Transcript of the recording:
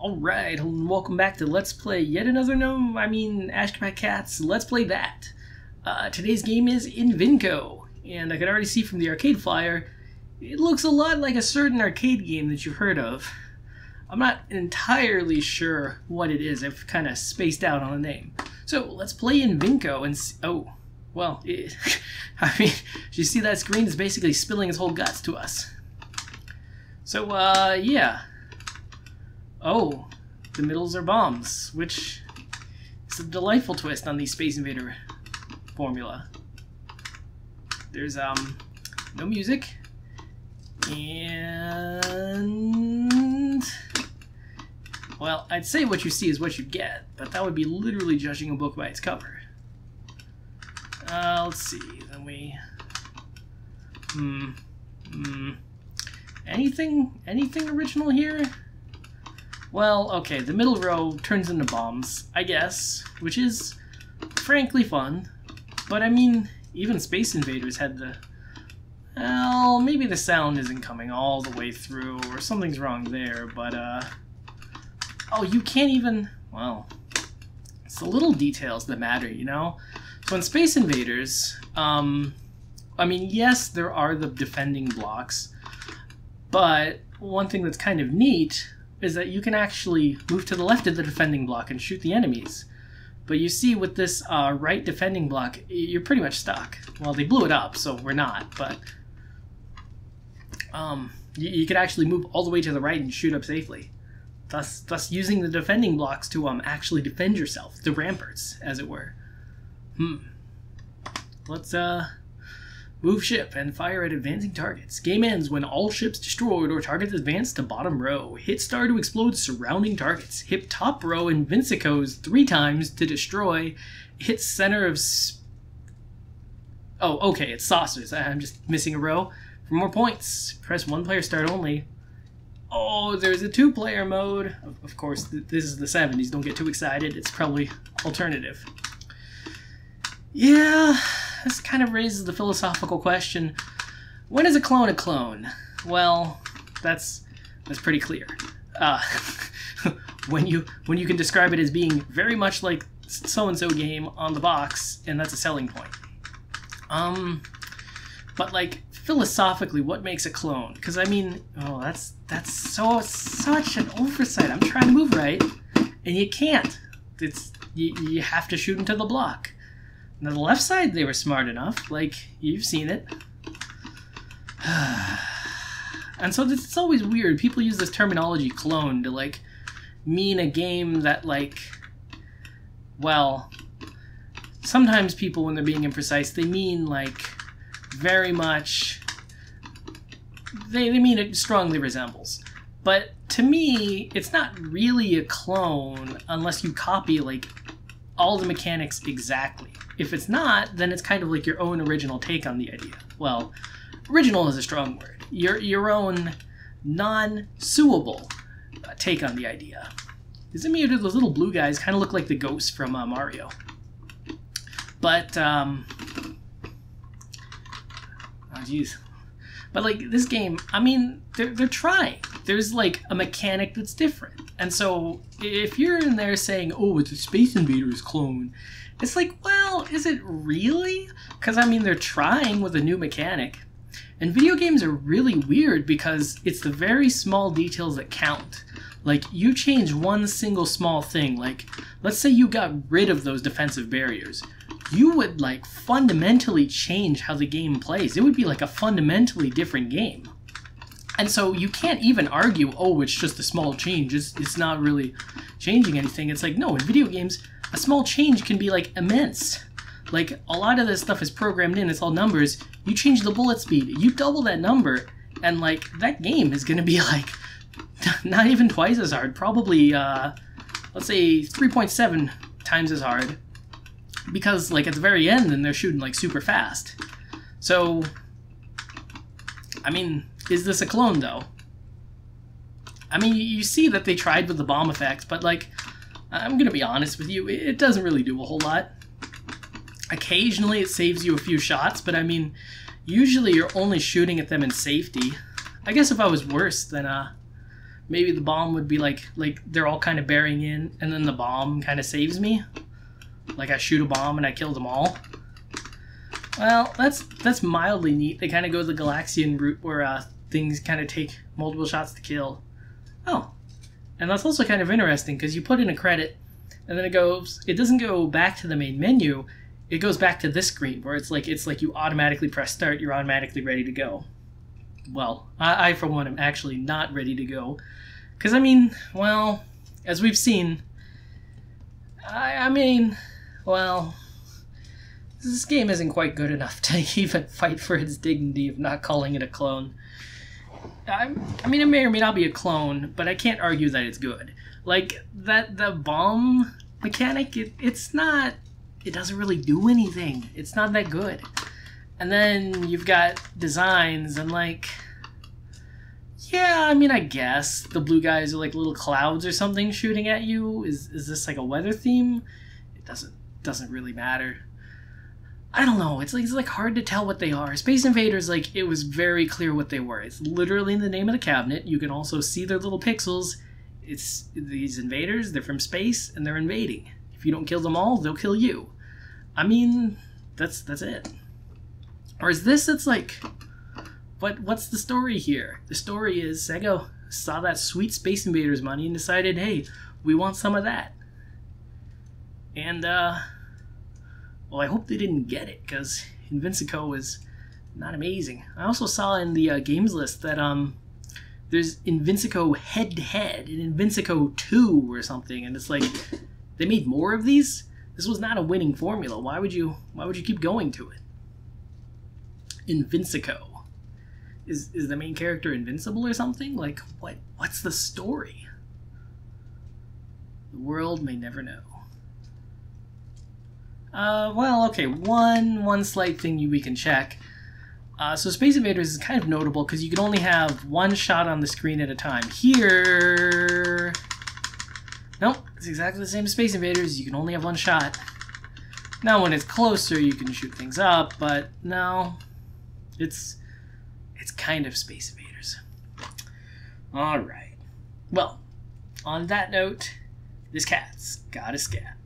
Alright, welcome back to Let's Play yet another Ashgabat Cats. Let's play that. Today's game is Invinco, and I can already see from the arcade flyer, it looks a lot like a certain arcade game that you've heard of. I'm not entirely sure what it is, I've kind of spaced out on the name. So, let's play Invinco and oh, well, you see that screen is basically spilling its whole guts to us. So, yeah. Oh, the middles are bombs, which is a delightful twist on the Space Invader formula. There's, no music, and, well, I'd say what you see is what you get, but that would be literally judging a book by its cover. Let's see, then we, anything original here? Well, okay, the middle row turns into bombs, I guess, which is frankly fun. But I mean, even Space Invaders had the... Well, maybe the sound isn't coming all the way through, or something's wrong there, but, oh, you can't even... Well, it's the little details that matter, you know? So in Space Invaders, I mean, yes, there are the defending blocks, but one thing that's kind of neat is that you can actually move to the left of the defending block and shoot the enemies. But you see with this right defending block, you're pretty much stuck. Well, they blew it up, so we're not, but you could actually move all the way to the right and shoot up safely. Thus using the defending blocks to actually defend yourself, the ramparts, as it were. Let's move ship and fire at advancing targets. Game ends when all ships destroyed or targets advance to bottom row. Hit star to explode surrounding targets. Hit top row Invincicos 3 times to destroy. Hit center of... Oh, okay, it's saucers. I'm just missing a row. For more points, press 1 player start only. Oh, there's a 2-player mode. Of course, this is the 70s. Don't get too excited. It's probably alternative. Yeah... This kind of raises the philosophical question, when is a clone a clone? Well, that's pretty clear. When you can describe it as being very much like so-and-so game on the box, and that's a selling point. But like, philosophically, what makes a clone? Because I mean, oh, that's such an oversight. I'm trying to move right, and you can't. You have to shoot into the block. Now, the left side, they were smart enough. Like, you've seen it. And so it's always weird. People use this terminology, clone, to, like, mean a game that, like... Well, sometimes people, when they're being imprecise, they mean, like, very much... They mean it strongly resembles. But, to me, it's not really a clone unless you copy, like, all the mechanics exactly. If it's not, then it's kind of like your own original take on the idea. Well, original is a strong word. Your own non-suable take on the idea. Isn't me, those little blue guys kind of look like the ghosts from Mario. But, oh jeez. But like, this game, I mean, they're trying. There's like a mechanic that's different. And so, if you're in there saying, oh, it's a Space Invaders clone, it's like, well, is it really? Because, I mean, they're trying with a new mechanic. And video games are really weird because it's the very small details that count. Like, you change one single small thing. Like, let's say you got rid of those defensive barriers. You would, like, fundamentally change how the game plays. It would be, like, a fundamentally different game. And so you can't even argue, oh, it's just a small change. It's not really changing anything. It's like, no, in video games, a small change can be, like, immense. Like, a lot of this stuff is programmed in. It's all numbers. You change the bullet speed. You double that number, and, like, that game is going to be, like, not even twice as hard. Probably, let's say 3.7 times as hard. Because, like, at the very end, then they're shooting, like, super fast. So, I mean, is this a clone, though? I mean, you see that they tried with the bomb effect, but, like, I'm gonna be honest with you, it doesn't really do a whole lot. Occasionally it saves you a few shots, but I mean, usually you're only shooting at them in safety. I guess if I was worse, then maybe the bomb would be like they're all kind of bearing in, and then the bomb kind of saves me. Like I shoot a bomb and I kill them all. Well, that's mildly neat. They kind of go the Galaxian route where things kind of take multiple shots to kill. Oh, and that's also kind of interesting because you put in a credit, and then it doesn't go back to the main menu. It goes back to this screen where it's like you automatically press start. You're automatically ready to go. Well, I for one am actually not ready to go, because I mean, well, as we've seen, I mean, well, this game isn't quite good enough to even fight for its dignity of not calling it a clone. I mean, it may or may not be a clone, but I can't argue that it's good. Like, the bomb mechanic, it's not... It doesn't really do anything. It's not that good. And then you've got designs, and like... Yeah, I mean, I guess the blue guys are like little clouds or something shooting at you. Is this like a weather theme? It doesn't really matter. I don't know. It's like hard to tell what they are. Space Invaders, like, it was very clear what they were. It's literally in the name of the cabinet. You can also see their little pixels. It's these invaders. They're from space and they're invading. If you don't kill them all, they'll kill you. I mean, that's it. Or is this? It's like, what's the story here? The story is Sega saw that sweet Space Invaders money and decided, hey, we want some of that. And well, I hope they didn't get it, because Invinco is not amazing. I also saw in the games list that there's Invinco head-to-head and Invinco 2 or something, and it's like, they made more of these? This was not a winning formula. Why would you keep going to it? Invinco. Is the main character invincible or something? Like, what's the story? The world may never know. Well, okay, one slight thing we can check. So Space Invaders is kind of notable because you can only have one shot on the screen at a time. Here... Nope, it's exactly the same as Space Invaders. You can only have one shot. Now when it's closer, you can shoot things up, but no. It's kind of Space Invaders. Alright. Well, on that note, this cat's got a scat.